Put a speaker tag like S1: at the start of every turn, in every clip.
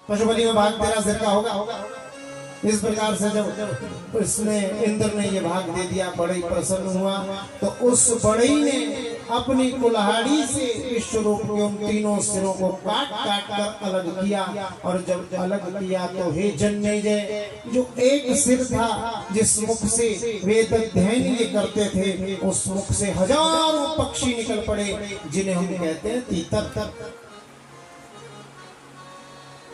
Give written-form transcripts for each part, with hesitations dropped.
S1: पशुबलि में भाग तेरा सिर का होगा। इस प्रकार से जब उसने इंद्र ने ये भाग दे दिया, बड़ई प्रसन्न हुआ। तो उस बड़ई ने अपनी कुल्हाड़ी से विश्वरूप के उन तीनों सिरों को काट काट कर अलग किया। और जब अलग किया तो हे जन्मेजय, जो एक सिर था जिस मुख से वेद अध्ययन ये करते थे, उस मुख से हजारों पक्षी निकल पड़े जिन्हें हम कहते हैं तीतर।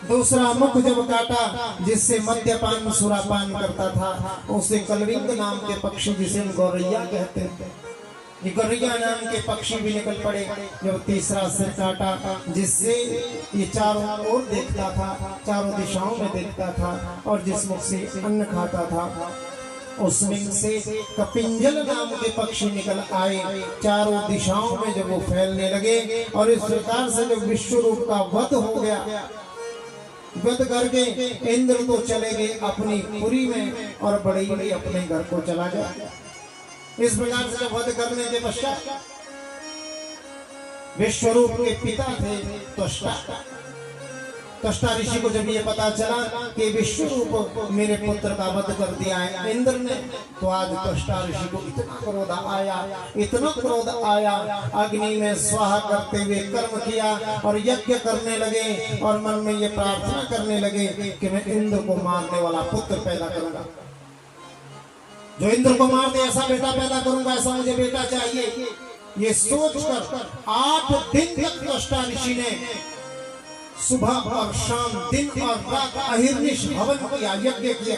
S1: दूसरा मुख जब काटा जिससे मद्यपान सुरापान करता था, उसे कलविंग नाम के पक्षी जिसे हम गौरैया कहते हैं, ये गौरैया नाम के पक्षी भी निकल पड़े। जब तीसरा सिर काटा जिससे ये चारों ओर देखता था, चारों दिशाओं में देखता था, और जिस मुख से अन्न खाता था, उसमें से कपिंजल नाम के पक्षी निकल आए। चारों दिशाओं में जब वो फैलने लगे, और इस प्रकार से जब विश्वरूप का वध हो गया, वध करके इंद्र तो चले गए अपनी पुरी में, और बड़ई भी अपने घर को चला गया। इस प्रकार से वध करने के पश्चात विश्वरूप के पिता थे त्वष्टा। त्वष्टा ऋषि को जब ये पता चला कि विश्वरूप मेरे पुत्र का वध कर दिया है इंद्र ने, तो आज त्वष्टा ऋषि को इतना क्रोध आया, इतना क्रोध आया, अग्नि में स्वाहा करते हुए कर्म किया और यज्ञ करने लगे, और मन में ये प्रार्थना करने लगे कि मैं इंद्र को मारने वाला पुत्र पैदा करूंगा, जो इंद्र को मार दे ऐसा बेटा पैदा करूंगा, ऐसा मुझे बेटा चाहिए। ये सोचकर 8 दिन तक त्वष्टा ऋषि ने सुबह और शाम, दिन और रात अहिर्निश हवन किया, यज्ञ किया,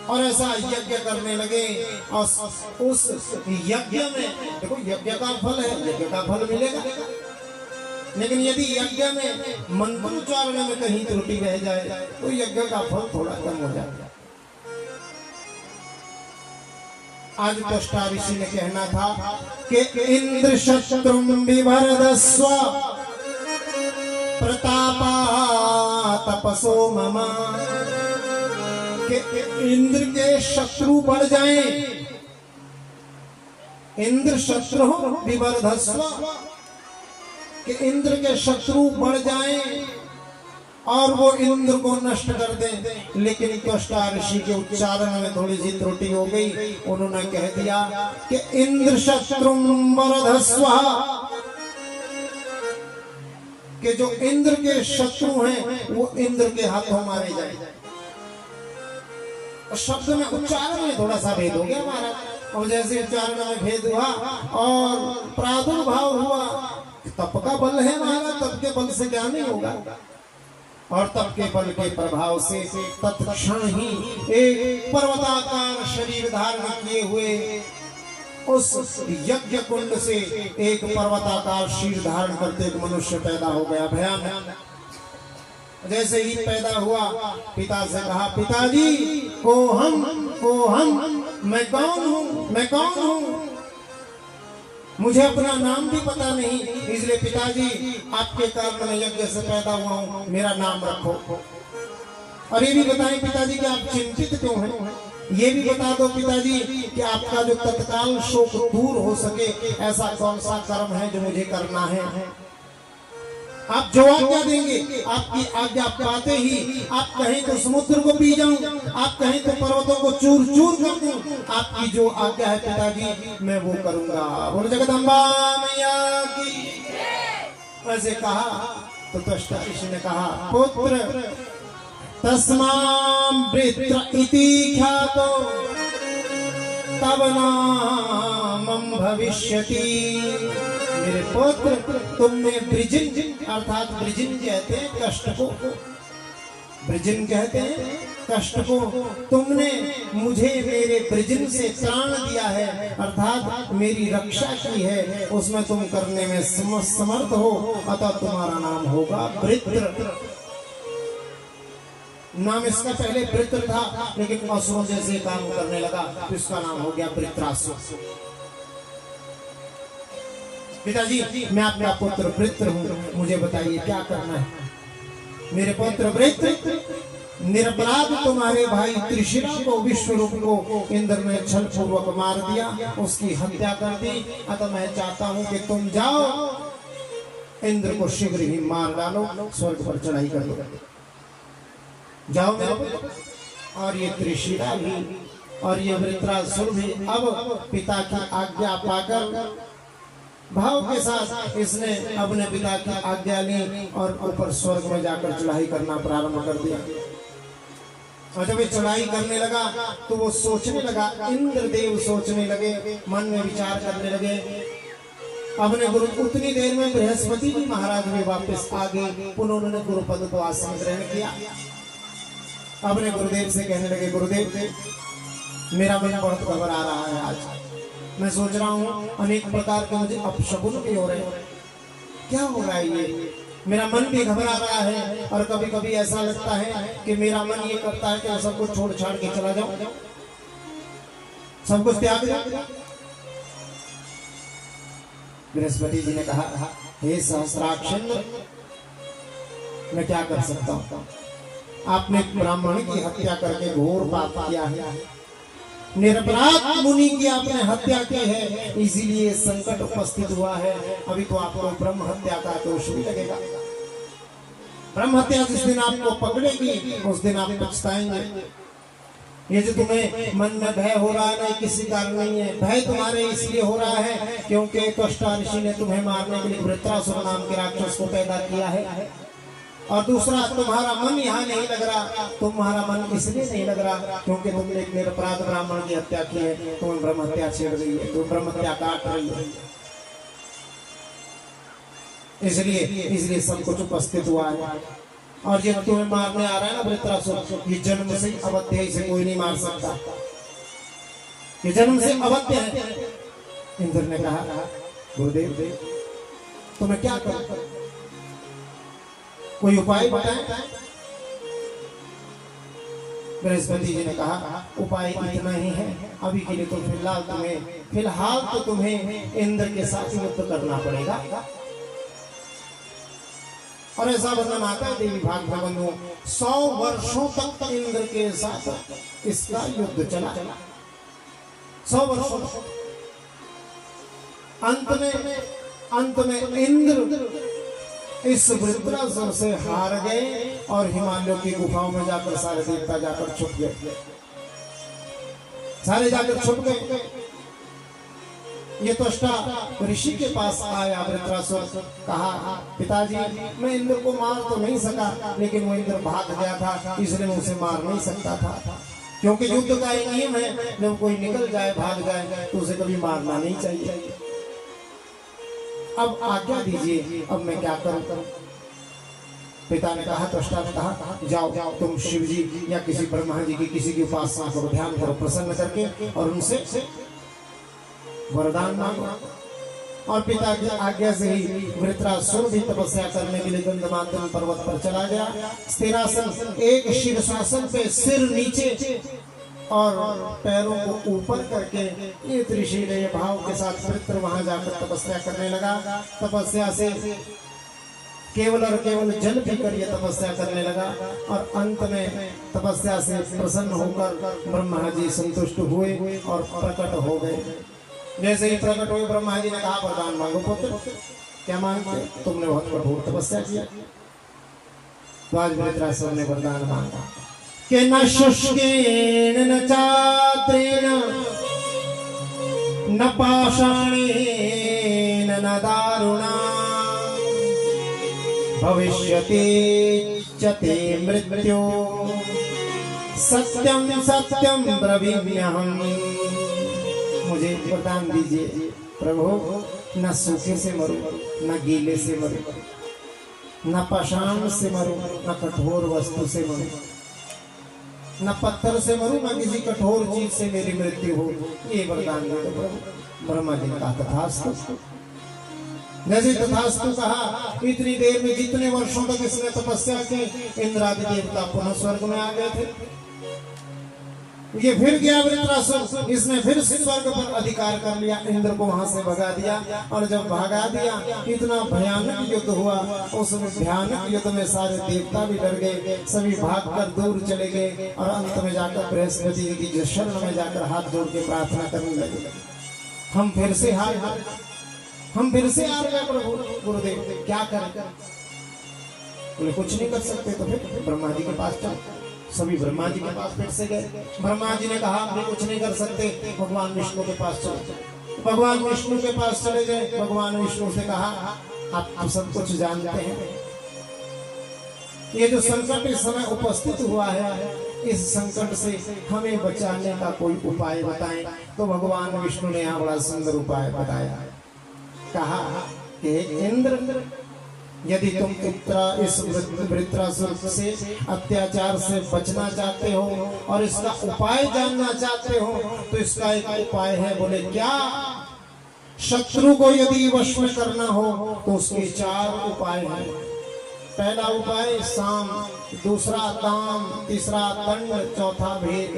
S1: और ऐसा यज्ञ करने लगे। और उस यज्ञ में देखो, यज्ञ का फल है, यज्ञ का फल मिलेगा, लेकिन यदि यज्ञ में मंत्रोच्चारण में कहीं त्रुटि रह जाए तो यज्ञ का फल थोड़ा कम हो जाएगा। आज त्वष्टा ऋषि ने कहना था कि इंद्र शत्रुं विवर्धस्व प्रतापा तपसो मम, कि इंद्र के शत्रु बढ़ जाएं, इंद्र शत्रु विवर्धस्व, कि इंद्र के शत्रु बढ़ जाएं और वो इंद्र को नष्ट कर दें। लेकिन त्वष्टा ऋषि के उच्चारण में थोड़ी सी त्रुटि हो गई, उन्होंने कह दिया कि इंद्र शत्रुं वर्धस्व, कि जो इंद्र के शत्रु हैं वो इंद्र के हाथों मारे जाए। और शब्द में उच्चारण में थोड़ा सा भेद हो गया हमारा, और जैसे उच्चारण में भेद हुआ और प्रादुर्भाव हुआ, तप का बल है हमारा, तप के बल से क्या नहीं होगा, और तप के बल के प्रभाव से तत्क्षण ही एक पर्वताकार शरीर धारण किए हुए उस यज्ञ कुंड से एक पर्वताकार शीर धारण करते एक मनुष्य पैदा हो गया, भयानक। जैसे ही पैदा हुआ, पिता से कहा, पिताजी को हम, मैं कौन हूँ, मैं कौन हूँ, मुझे अपना नाम भी पता नहीं, इसलिए पिताजी आपके कारण मैं यज्ञ से पैदा हुआ हूँ, मेरा नाम रखो। और ये भी बताएं पिताजी कि आप चिंतित क्यों हैं, ये भी बता दो पिताजी कि आपका जो तत्काल शोक दूर हो सके ऐसा कौन सा कर्म है जो मुझे करना है। आप जो आज्ञा देंगे, आपकी आज्ञा पाते ही आप कहें तो समुद्र को पी जाऊं, आप कहें तो पर्वतों को चूर चूर कर दूं, आपकी जो आज्ञा है पिताजी मैं वो करूंगा। बोलो जगदम्बा मैया की। वैसे कहा तो त्वष्टा ऋषि ने कहा, पुत्र तस्मां वृत्र इति ख्यातो तव नामं भविष्यति। मेरे पुत्र, तुमने ब्रिजिन अर्थात ब्रिजिन कहते हैं कष्ट को, ब्रिजिन कहते हैं कष्ट को, तुमने मुझे मेरे ब्रिजिन से त्राण दिया है, अर्थात मेरी रक्षा की है, उसमें तुम करने में समर्थ हो, अतः तुम्हारा नाम होगा वृत्र। नाम इसका पहले वृत्र था, लेकिन असुरों जैसे काम करने लगा तो इसका नाम हो गया वृत्रासुर। पिताजी मैं आपका पुत्र वृत्र हूँ, मुझे बताइए क्या करना है। मेरे पुत्र वृत्र, निरपराध तुम्हारे भाई त्रिशिरा को, विश्वरूप को इंद्र ने छल पूर्वक मार दिया, उसकी हत्या कर दी, अतः मैं चाहता हूँ कि तुम जाओ इंद्र को शीघ्र ही मार डालो, स्वर्ग पर चढ़ाई कर दो। जाओ मेरे पुत्र। और ये त्रिशिला भी और ये वृत्रासुर भी अब पिता की आज्ञा पाकर भाव के साथ इसने अपने पिता की आज्ञा ली और ऊपर स्वर्ग में जाकर चढ़ाई करना प्रारंभ कर दिया। और जब ये चढ़ाई करने लगा तो वो सोचने लगा, इंद्रदेव सोचने लगे, मन में विचार करने लगे। अपने गुरु उतनी देर में बृहस्पति जी महाराज भी वापस आ गए, पुनः उन्होंने गुरुपद को आसन ग्रहण किया। अपने गुरुदेव से कहने लगे, गुरुदेव मेरा मन बहुत घबरा रहा है, आज मैं सोच रहा हूँ अनेक प्रकार के मुझे अपशकुन भी हो रहे हैं, क्या हो रहा है ये, मेरा मन भी घबरा रहा है। और कभी कभी ऐसा लगता है कि मेरा मन ये करता है कि मैं सब कुछ छोड़ छाड़ के चला जाऊं, सब कुछ त्याग जाऊं। बृहस्पति जी ने कहा, हे सहस्राक्ष, मैं क्या कर सकता हूं, आपने ब्राह्मण की हत्या करके घोर पाप किया है, निरपराध मुनि की आपने हत्या की है, इसीलिए संकट उपस्थित हुआ है। अभी तो आपको ब्रह्म हत्या का दोष भी लगेगा। ब्रह्म हत्या जिस दिन आपको पकड़ेगी उस दिन आप पछताएंगे। ये जो तुम्हें मन में भय हो रहा है, किसी कारण नहीं है, भय तुम्हारे इसलिए हो रहा है क्योंकि त्वष्टा ऋषि ने तुम्हें मारने के लिए वृत्रासुर नाम के राक्षस को पैदा किया है। और दूसरा, तुम्हारा मन यहाँ नहीं लग रहा, तुम्हारा मन इसलिए नहीं लग रहा क्योंकि तुमने एक निरपराध ब्राह्मण की हत्या की है, तुम्हें ब्रह्म हत्या छेड़ रही है, तुम ब्रह्म हत्या काट रही है, इसलिए सब कुछ उपस्थित हुआ है। और ये तुम्हें मारने आ रहा है ना वृत्रासुर, ये जन्म से अवध्य है, इसे कोई नहीं मार सकता, ये जन्म से अवध्य है। इंद्र ने कहा, गुरुदेव तुम्हें क्या करूं, कोई उपाय बताएं। बृहस्पति जी ने कहा, उपाय इतना ही है, अभी के लिए तो फिलहाल तो तुम्हें इंद्र के साथ युद्ध करना पड़ेगा। और ऐसा वर्णन आता है देवी भागवत में, 100 वर्षों तक इंद्र के साथ इसका युद्ध चला, 100 वर्षों। अंत में इंद्र इस वृत्रासुर से हार गए और हिमालयों की गुफाओं में जाकर सारे देवता जाकर छुप गए, सारे जाकर छुप गए। ये त्वष्टा ऋषि के पास आया वृत्रासुर, कहा, पिताजी मैं इंद्र को मार तो नहीं सका, लेकिन वो इंद्र भाग गया था, इसलिए मैं उसे मार नहीं सकता था, क्योंकि युद्ध का एक नियम है, जब कोई निकल जाए भाग जाए तो उसे कभी मारना नहीं चाहिए। अब आज्ञा दीजिए, अब मैं क्या करूं। पिता ने कहा, त्वष्टा ने कहा, जाओ तुम शिव जी या किसी ब्रह्मा जी की किसी की उपासना करो, ध्यान करो प्रसन्न करके, और उनसे वरदान मांगो। और पिता की आज्ञा से ही वृत्रासुर भी तपस्या करने के लिए गंधमादन पर्वत पर चला गया। स्थिरासन, एक शीर्षासन पे सिर नीचे और पैरों को ऊपर करके ये त्रिशील भाव के साथ वृत्र वहां जाकर तपस्या करने लगा। तपस्या से केवल और केवल जल पीकर ये तपस्या करने लगा, और अंत में तपस्या से प्रसन्न होकर ब्रह्मा जी संतुष्ट हुए और प्रकट हो गए। जैसे ही प्रकट हुए, ब्रह्मा जी ने कहा, वरदान मांगो पुत्र। क्या मांगते, तुमने बहुत कठोर तपस्या किया। तो आज वृत्रासुर ने वरदान मांगा कि न शुष्केन न चात्रेण न पाषाणेन न दारुणा भविष्यति च ते मृत्यो सत्यम सत्यम ब्रवीम्यहम्। मुझे वरदान दीजिए प्रभु, न सूखे से मरूं, न गीले से मरूं, न पाषाण से मरूं, न कठोर वस्तु से मरूं, न पत्थर से मरूं, न किसी कठोर चीज से मेरी मृत्यु हो, ये वरदान दे दो प्रभु। ब्रह्मा जी ने कहा, तथास्तु। जैसे तथास्तु कहा, इतनी देर में जितने वर्षों तक इसने तपस्या की, इंद्रादि देवता पुनः स्वर्ग में आ गए थे। ये फिर गया वृत्रासुर, इसने फिर स्वर्ग पर अधिकार कर लिया, इंद्र को वहां से भगा दिया। और जब भगा दिया, इतना भयानक युद्ध हुआ। उस भयानक युद्ध में सारे देवता भी डर गए, सभी भागकर दूर चले गए, और अंत में जाकर बृहस्पति जी की शरण में जाकर हाथ जोड़ के प्रार्थना करने लगे, हम फिर से हार गए प्रभु, गुरुदेव क्या करें। बोले कुछ नहीं कर सकते तो फिर ब्रह्मा जी के पास जाओ, सभी ब्रह्मा जी के पास फिर से गए। ब्रह्मा जी ने कहा हम कुछ नहीं कर सकते, भगवान विष्णु के पास चलो। भगवान विष्णु के पास चले गए। भगवान विष्णु से कहा आप सब कुछ जानते हैं, ये जो संकट इस समय उपस्थित हुआ है, इस संकट से हमें बचाने का कोई उपाय बताएं। तो भगवान विष्णु ने यहाँ बड़ा सुंदर उपाय बताया। कहा कि इंद्र, यदि तुम इस वृत्रासुर से अत्याचार से बचना चाहते हो और इसका उपाय जानना चाहते हो, तो इसका एक उपाय है। बोले क्या? शत्रु को यदि वश में करना हो तो उसके 4 उपाय हैं। पहला उपाय साम, दूसरा दाम, तीसरा दंड, चौथा भेद।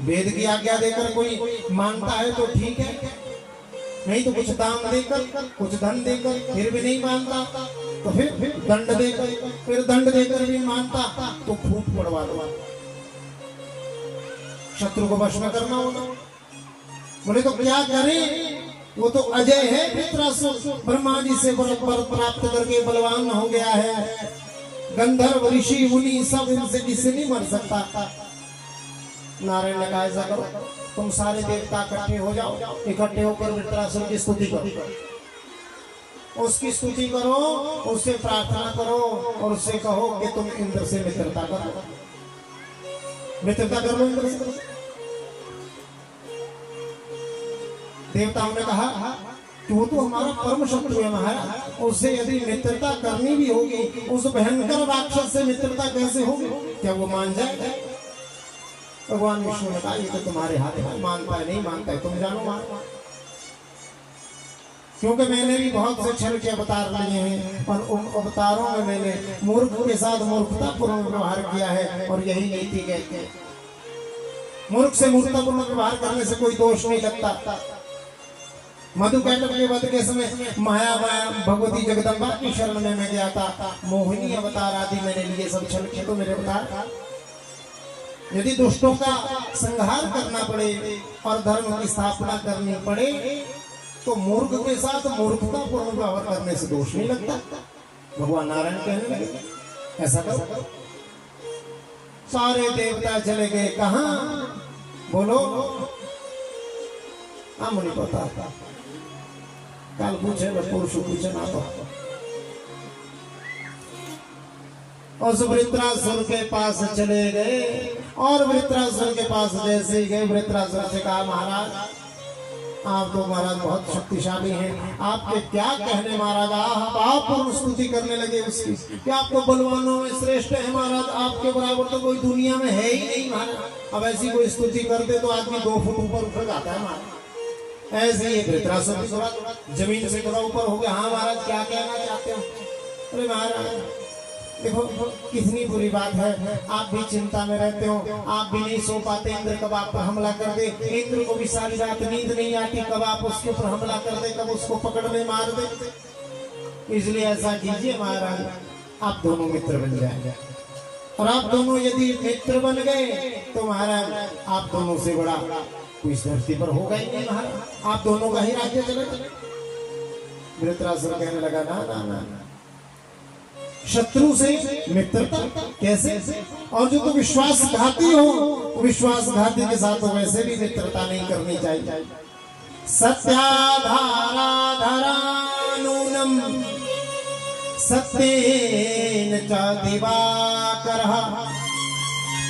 S1: भेद की आज्ञा देकर कोई मानता है तो ठीक है, नहीं तो कुछ दाम देकर, कुछ धन देकर, फिर भी नहीं मानता तो फिर दंड देकर, फिर दंड देकर भी मानता तो खूब पड़वा दो। शत्रु को वश में करना होगा। बोले तो क्या करें? वो तो अजय है वृत्रासुर, ब्रह्मा जी से वर प्राप्त करके बलवान हो गया है। गंधर्व, ऋषि, मुनि सब इनसे किसी नहीं मर सकता। नारायण ने कहा ऐसा करो, तुम सारे देवता इकट्ठे हो जाओ, इकट्ठे होकर वृत्रासुर की स्तुति करो, उसकी स्तुति करो, उससे प्रार्थना करो और उससे कहो कि तुम इंद्र से मित्रता करो, मित्रता कर लो इंद्र से। देवताओं ने कहा कि वो तो हमारा परम शत्रु है महाराज, उससे यदि मित्रता करनी भी होगी, उस भयंकर राक्षस से मित्रता कैसे होगी? क्या वो मान जाए? भगवान विष्णु ने कहा ये तो तुम्हारे हाथ में, मानता है नहीं मानता है तुम जानो मान। क्योंकि मैंने भी बहुत से छल के अवतार लिए हैं और उन अवतारों में मैंने मूर्ख के साथ मूर्खतापूर्ण व्यवहार किया है और यही नीति कहते हैं। मूर्ख से मूर्खतापूर्ण व्यवहार करने से कोई दोष नहीं लगता। मधुकैटभ के वध के समय माया भगवती जगदम्बा की शरण में मैं गया था, मोहिनी अवतार आदि मैंने लिए, सब छल के तो मेरे अवतार। यदि दुष्टों का संहार करना पड़े और धर्म की स्थापना करनी पड़े तो मूर्ख के साथ मूर्खतापूर्ण व्यवहार करने से दोष नहीं लगता। भगवान नारायण कहने लगे ऐसा करो। सारे देवता चले गए कहाँ? बोलो। हाँ मुझे पता था, कल पूछे पुरुष पूछे ना तो। उस वृत्रासुर के पास चले गए और वृत्रासुर के पास जैसे ही गए, वृत्रासुर से कहा महाराज आप तो महाराज बहुत शक्तिशाली हैं, आपके क्या कहने महाराज। आप पूर्ण स्तुति करने लगे उसकी, क्या आप तो बलवानों में श्रेष्ठ है महाराज, आपके बराबर तो कोई दुनिया में है ही नहीं महाराज। अब ऐसी कोई स्तुति करते तो आदमी 2 फुट ऊपर उठ जाता है महाराज। ऐसे ही वृत्रासुर जमीन से थोड़ा ऊपर हो गया। हाँ महाराज क्या कहना चाहते हो? अरे महाराज देखो कितनी बुरी बात है, आप भी चिंता में रहते हो, आप भी नहीं सो पाते, इंद्र कब आप पर हमला कर दे, इंद्र को भी सारी रात नींद नहीं आती, कब आप उसके ऊपर हमला कर दे, कब उसको पकड़ में मार दे। इसलिए ऐसा कीजिए महाराज आप दोनों मित्र बन जाएंगे, और आप दोनों यदि मित्र बन गए तो महाराज आप दोनों से बड़ा कोई इस धरती पर होगा ही नहीं महाराज, आप दोनों का ही राज्य चले। वृत्रासुर कहने लगा ना ना ना, शत्रु से मित्रता कैसे? और जो तो विश्वासघाती हो, विश्वासघाती के साथ तो वैसे भी मित्रता नहीं करनी चाहिए। सत्याधाराधरानूनम सत्येन च दिवाकरः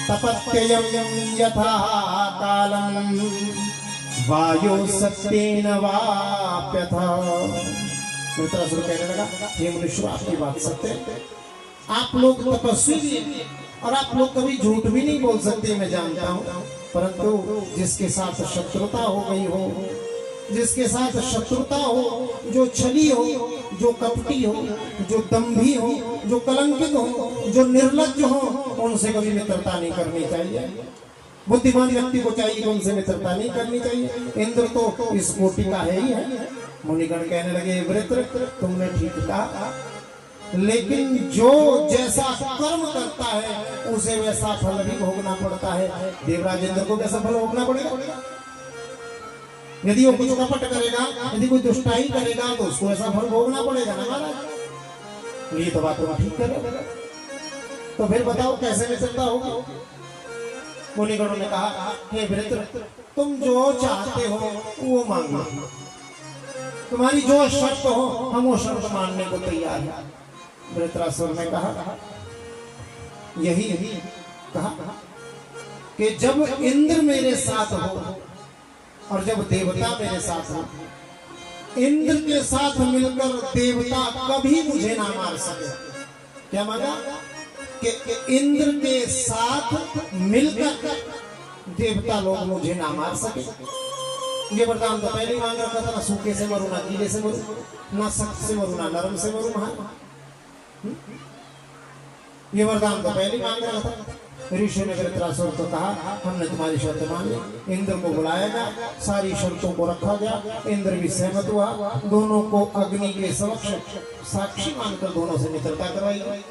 S1: तपत्ययं यथा कालं वायु सत्येन वाप्यथ। वृत्रासुर कहने लगा हे मनुष्य आपकी बात सत्य है, आप लोग तपस्वी भी और आप लोग कभी झूठ भी नहीं बोल सकते, मैं जानता हूँ, परंतु जिसके साथ शत्रुता हो गई हो, जिसके साथ शत्रुता हो, जो छली हो, जो कपटी हो, जो दंभी हो, जो कलंकित हो, जो निर्लज्ज हो, उनसे कभी मित्रता नहीं करनी चाहिए। बुद्धिमान व्यक्ति को चाहिए कि उनसे मित्रता नहीं करनी चाहिए। इंद्र तो इस कोटि का है ही है। मुनिगण कहने लगे वृत्र तुमने ठीक कहा, लेकिन जो जैसा कर्म करता है उसे वैसा फल भी भोगना पड़ता है। देवराज इंद्र को कैसा फल भोगना पड़ेगा? यदि वो कुछ कपट करेगा, यदि कोई दुष्टाई करेगा तो उसको ऐसा फल भोगना पड़ेगा ना महाराज। ये तो बात ठीक कर तो फिर बताओ कैसे मित्रता होगी। मुनिगणों ने कहा, हे वृत्र, तुम जो चाहते हो वो मांगो, तुम्हारी जो शर्त हो हम वो शर्त मानने को तैयार हैं। वृत्रासुर ने कहा, यही कहा कि जब इंद्र मेरे साथ हो और जब देवता मेरे साथ हो, इंद्र के साथ मिलकर देवता कभी मुझे ना मार सके। क्या मांगा कि इंद्र के साथ मिलकर देवता लोग मुझे ना मार सके। ये वरदान तो पहले ही मांग रखा था, ना सूखे से मरू, ना गीले से मरू, ना सख्त से मरू, ना नरम से मरू। ये वरदान तो पहले ही मांग रखा था। ऋषि ने वृत्रासुर को कहा, हमने तुम्हारी शर्त मान ली। इंद्र को बुलाया गया, सारी शर्तों को रखा गया, इंद्र भी सहमत हुआ। दोनों को अग्नि के समक्ष साक्षी मानकर दोनों से मित्रता करवाई गई।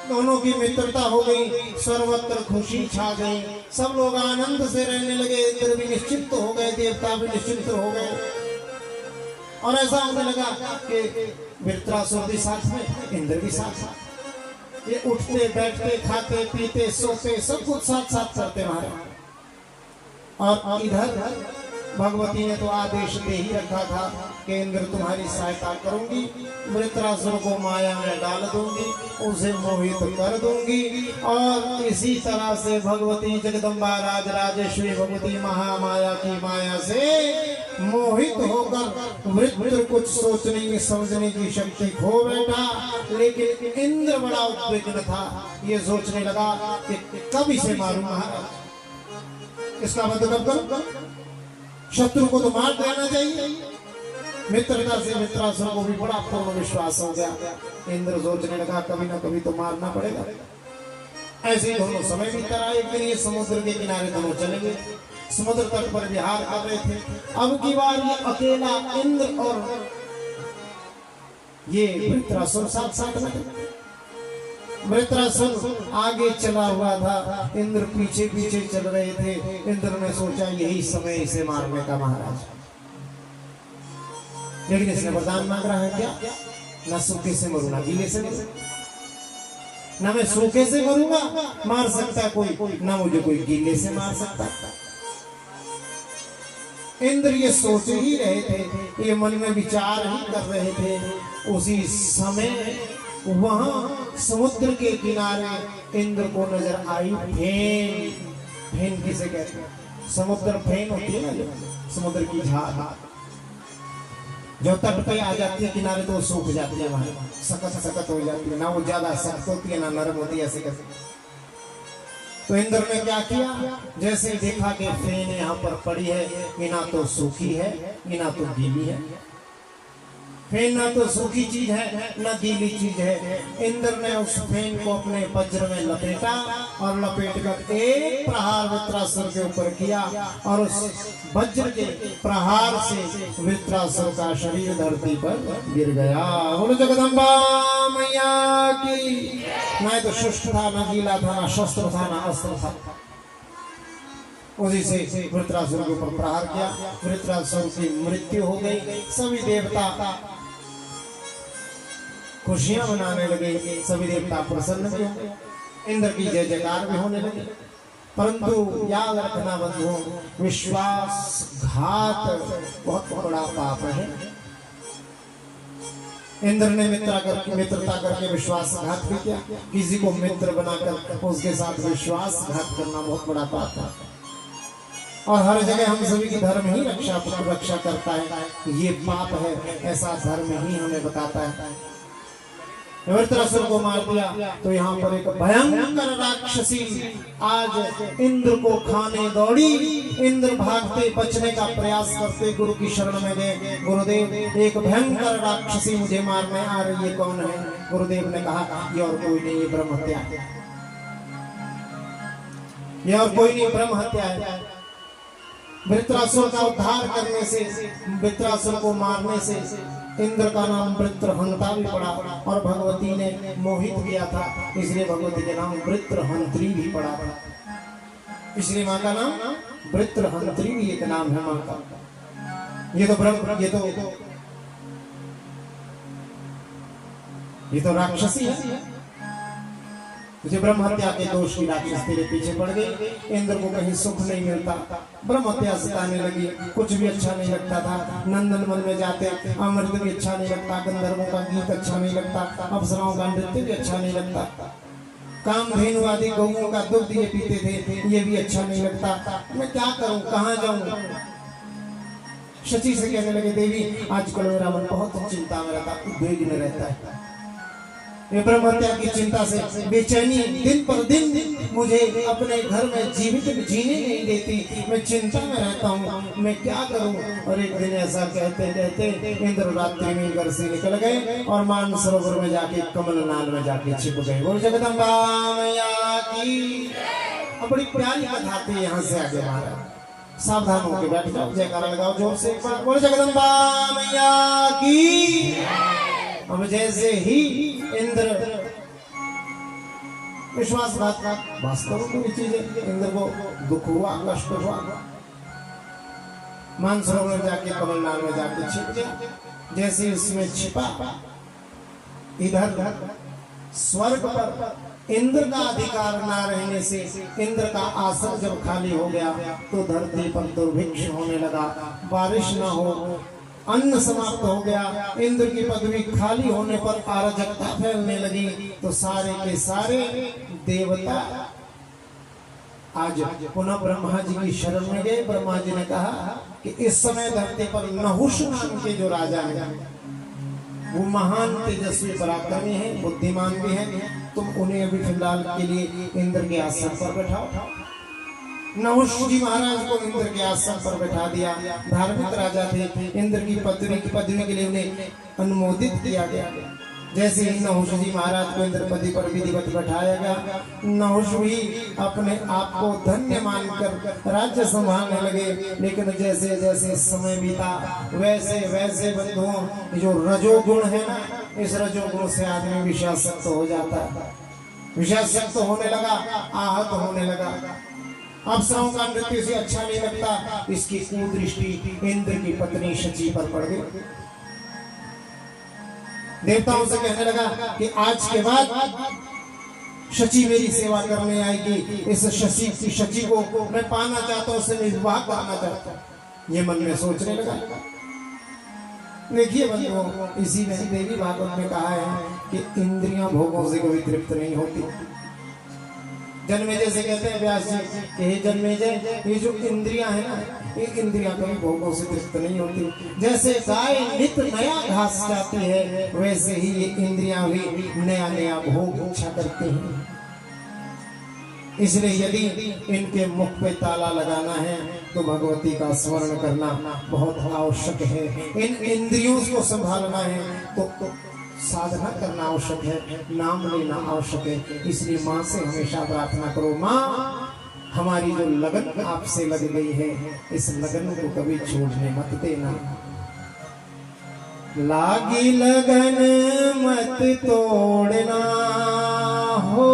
S1: दोनों की मित्रता हो गई, सर्वत्र खुशी छा गई, सब लोग आनंद से रहने लगे। इंद्र भी निश्चिंत हो गए, देवता भी निश्चिंत हो गए। और ऐसा होने लगा कि वृत्रासुर भी साथ में, इंद्र भी साथ साथ, ये उठते बैठते खाते पीते सोते सब कुछ साथ साथ करते महाराज। और इधर भगवती ने तो आदेश दे ही रखा था कि इंद्र तुम्हारी सहायता करूंगी, वृत्रासुर को माया में डाल दूंगी, उसे मोहित कर दूंगी। और इसी तरह से भगवती जगदम्बा राजराजेश्वरी भगवती महामाया की माया से मोहित होकर वृत्र कुछ सोचने की समझने की शक्ति खो बैठा। लेकिन इंद्र बड़ा उद्विग्न था, ये सोचने लगा कि कब इसे मारूं महाराज, इसका मतलब कब शत्रु को तो मार देना चाहिए। मित्रता से वृत्रासुर को भी बड़ा पूर्ण विश्वास हो गया। इंद्र सोचने लगा कभी ना कभी तो मारना पड़ेगा। ऐसे ही दोनों समय बीता रहा। एक दिन ये समुद्र के किनारे दोनों चले गए, समुद्र तट पर विहार कर रहे थे। अब की बार ये अकेला इंद्र और ये वृत्रासुर साथ साथ में। वृत्रासुर आगे चला हुआ था, इंद्र पीछे पीछे चल रहे थे। इंद्र ने सोचा यही समय इसे मारने का महाराज, लेकिन इसने वरदान मांग रहा है क्या, ना सूखे से मरू, ना गीले से मरू, ना मैं सूखे से मरूंगा मार सकता कोई, ना मुझे कोई गीले से मार सकता। इंद्र ये सोच ही रहे थे, ये मन में विचार ही कर रहे थे। उसी समय वहां समुद्र के किनारे इंद्र को नजर आई फेन। फेन किसे कहते हैं, समुद्र फेन होती है ना, जो समुद्र की झाग जो तट पे आ जाती है किनारे तो सूख जाती है, वहां सकत सकत हो जाती है, ना वो ज्यादा सख्त होती है ना नरम होती है, ऐसे कैसे। तो इंद्र ने क्या किया, जैसे देखा कि फेन यहाँ पर पड़ी है, ये ना तो सूखी है ये ना तो गीली है। फेन ना तो सूखी चीज है ना गीली चीज है। इंद्र ने उस फेन को अपने वज्र में लपेटा और लपेट कर एक प्रहार वृत्रासुर के ऊपर किया और उस वज्र के प्रहार से वृत्रासुर का शरीर धरती पर गिर गया। बोलो जगदम्बा मैया की। ना तो शुष्क था, ना गीला था, ना शस्त्र था, ना अस्त्र था। उसी से वृत्रासुर के ऊपर प्रहार किया, वृत्रासुर की मृत्यु हो गई। सभी देवता खुशियां मनाने लगे, सभी देवता प्रसन्न भी होंगे, इंद्र की जय जयकार भी होने लगे। परंतु याद रखना बंधुओं, विश्वासघात बहुत बड़ा पाप है। इंद्र ने मित्रता करके विश्वासघात भी किया। किसी को मित्र बनाकर उसके साथ विश्वासघात करना बहुत बड़ा पाप है। और हर जगह हम सभी की धर्म ही रक्षा करता है, ये पाप है ऐसा धर्म ही हमें बताता है। वृत्रासुर को मार दिया तो यहाँ पर एक भयंकर राक्षसी आज इंद्र को खाने दौड़ी। इंद्र भागते बचने का प्रयास करते गुरु की शरण में गए। गुरुदेव, एक भयंकर राक्षसी मुझे मारने आ रही है, कौन है? गुरुदेव ने कहा ये और कोई नहीं, ये ब्रह्म हत्या है, ये और कोई नहीं, ब्रह्म हत्या है। वृत्रासुर का उद्धार करने से, वृत्रासुर को मारने से इंद्र का नाम वृत्रहंता भी पड़ा और भगवती ने मोहित किया था, इसलिए भगवती के नाम वृत्रहंत्री भी पड़ा था। इसलिए माँ का नाम वृत्रहंत्री भी एक नाम है माँ का। ये तो राक्षसी है। तुझे ब्रह्म हत्या के दोष की राक्षस तेरे पीछे पड़ गई। इंद्र को कहीं सुख नहीं मिलता, ब्रह्म हत्या सताने लगी, कुछ भी अच्छा नहीं लगता था। नंदन वन में जाते अमृत भी अच्छा नहीं लगता, गंधर्वों का गीत अच्छा नहीं लगता, अप्सराओं का नृत्य भी अच्छा नहीं लगता, कामधेनु आदि गौओं का दुग्ध ये पीते थे, ये भी अच्छा नहीं लगता। मैं क्या करूं, कहाँ जाऊं? शची से कहने लगे, देवी आजकल मेरा मन बहुत चिंता में रहता, उद्विग्न रहता है। ये ब्रह्म हत्या की चिंता से बेचैनी दिन पर दिन मुझे अपने घर में जीवित जीने नहीं देती, मैं चिंता में रहता हूँ, मैं क्या करूँ? और एक दिन ऐसा कहते कहते इंद्र रात्रि में घर से निकल गए और मानसरोवर में जाके कमलनाल में जाके छिप गए। बोल जगदम्बा मैया की। बड़ी प्यारी कथा थी, यहाँ से आगे महाराज सावधान होकर बैठ जाओ, जयकारा लगाओ जोर से एक बार, बोल जगदम्बा मैया की। अब जैसे ही इंद्र विश्वासघात वास्तव में चीज है, इंद्र को दुख हुआ, कष्ट हुआ, मानसरोवर में जाके कमलनाल में जाके छिप गया। जैसे इसमें छिपा, इधर स्वर्ग पर इंद्र का अधिकार ना रहने से इंद्र का आसन जब खाली हो गया तो धरती पर दुर्भिक्ष होने लगा, बारिश ना हो, अन्न समाप्त हो गया। इंद्र की पदवी खाली होने पर अराजकता फैलने लगी, तो सारे के सारे देवता आज पुनः ब्रह्मा जी की शरण में गए। ब्रह्मा जी ने कहा कि इस समय धरती पर नहुष नाम के जो राजा हैं वो महान तेजस्वी पराक्रमी हैं, बुद्धिमान भी हैं, तुम उन्हें अभी फिलहाल के लिए इंद्र के आसन पर बैठाओ। नहुष जी महाराज को इंद्र के आसन पर बैठा दिया। धार्मिक राजा थे, इंद्र की पदवी के लिए उन्हें अनुमोदित किया गया। जैसे ही नहुष जी महाराज को इंद्र पदवी पर विधिवत बैठाया गया, नहुष भी अपने आप को धन्य मानकर राज्य संभालने लगे। लेकिन जैसे जैसे समय बीता वैसे वैसे बंधुओं जो रजोगुण है ना, इस रजोगुण से आदमी विषयासक्त हो जाता है, विषयासक्त होने लगा, आहत होने लगा। अप्सराओं का नृत्य से अच्छा नहीं लगता, इसकी कुदृष्टि इंद्र की पत्नी शची पर पड़ गई। देवताओं से कहने लगा कि आज के बाद शची मेरी सेवा करने आएगी, इस शची को मैं पाना चाहता हूं, उससे मैं विवाह करना चाहता हूं। ये मन में सोचने लगा। देखिए बंधुओं, इसी में देवी भागवत में कहा है कि इंद्रियां भोगों से कभी तृप्त नहीं होती। जन्मेजय से कहते हैं व्यास जी कि हे जन्मेजय, ये जो इंद्रियां है ना, ये इंद्रियां कभी भोगों से तृप्त नहीं होती। जैसे गाय नित्य नया घास चाहती है, वैसे ही ये इंद्रियां भी नया नया भोग इच्छा करती हैं। इसलिए यदि इनके मुख पे ताला लगाना है तो भगवती का स्मरण करना बहुत आवश्यक है। इन इंद्रियों को संभालना है तो साधना करना आवश्यक है, नाम लेना आवश्यक है। इसलिए माँ से हमेशा प्रार्थना करो, माँ हमारी जो लगन आपसे लग गई है, इस लगन को कभी छोड़ने मत देना। लागी लगन मत तोड़ना हो,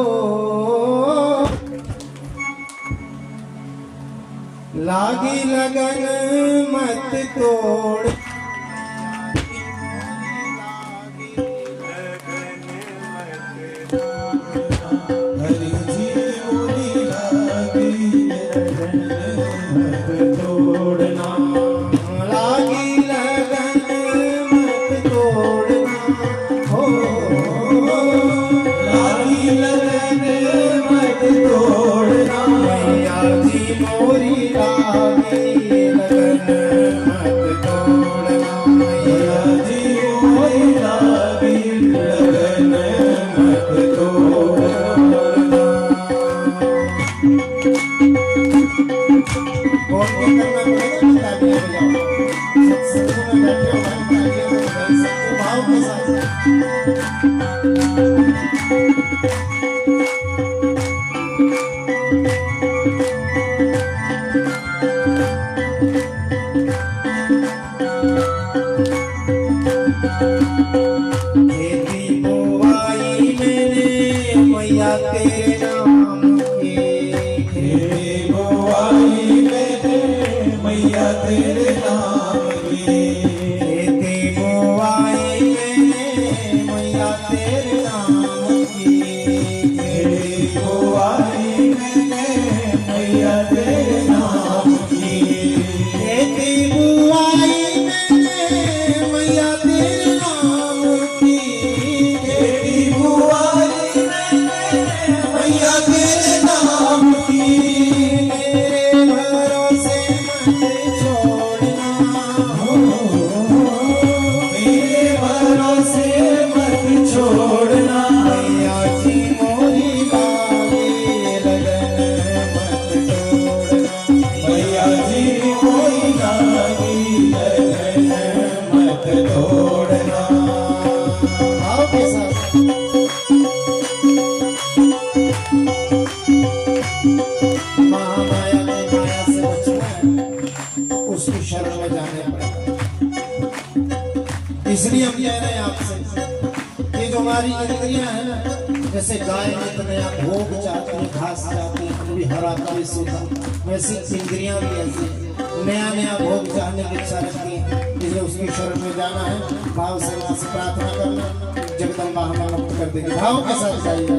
S1: लागी लगन मत तोड़,
S2: बुआई मैंने मैया तेरे नाम की।
S1: खेती बुआई मैंने मैया तेरे नाम की।
S2: खेती बुआई मैंने मैया तेरे नाम की।
S1: मेरे भरोसे मत छोड़ना,
S2: मेरे भरोसे मत छोड़ना।
S1: मैया जी मोरी लागे लगन मत तोड़ना।
S2: मैया जी कोई लागी लगन मत तोड़ना।
S1: भाव के साथ महामाया ने माया से बचना है तो उसकी शरण में जाने पड़ेगा। इसलिए हम कह रहे हैं आपसे, ये जो हमारी इंद्रियां हैं ना, जैसे गाय नित नया भोग चाहती है, घास चाहती है, कभी हरा कभी सूखा, वैसी इंद्रियां भी ऐसी नया नया भोग चाहने की इच्छा रखती है। इसलिए उसकी शरण में जाना है, भाव से मां से प्रार्थना करना, जगदम्बा हमें मुक्त कर देगी। भाव के साथ चाहिए।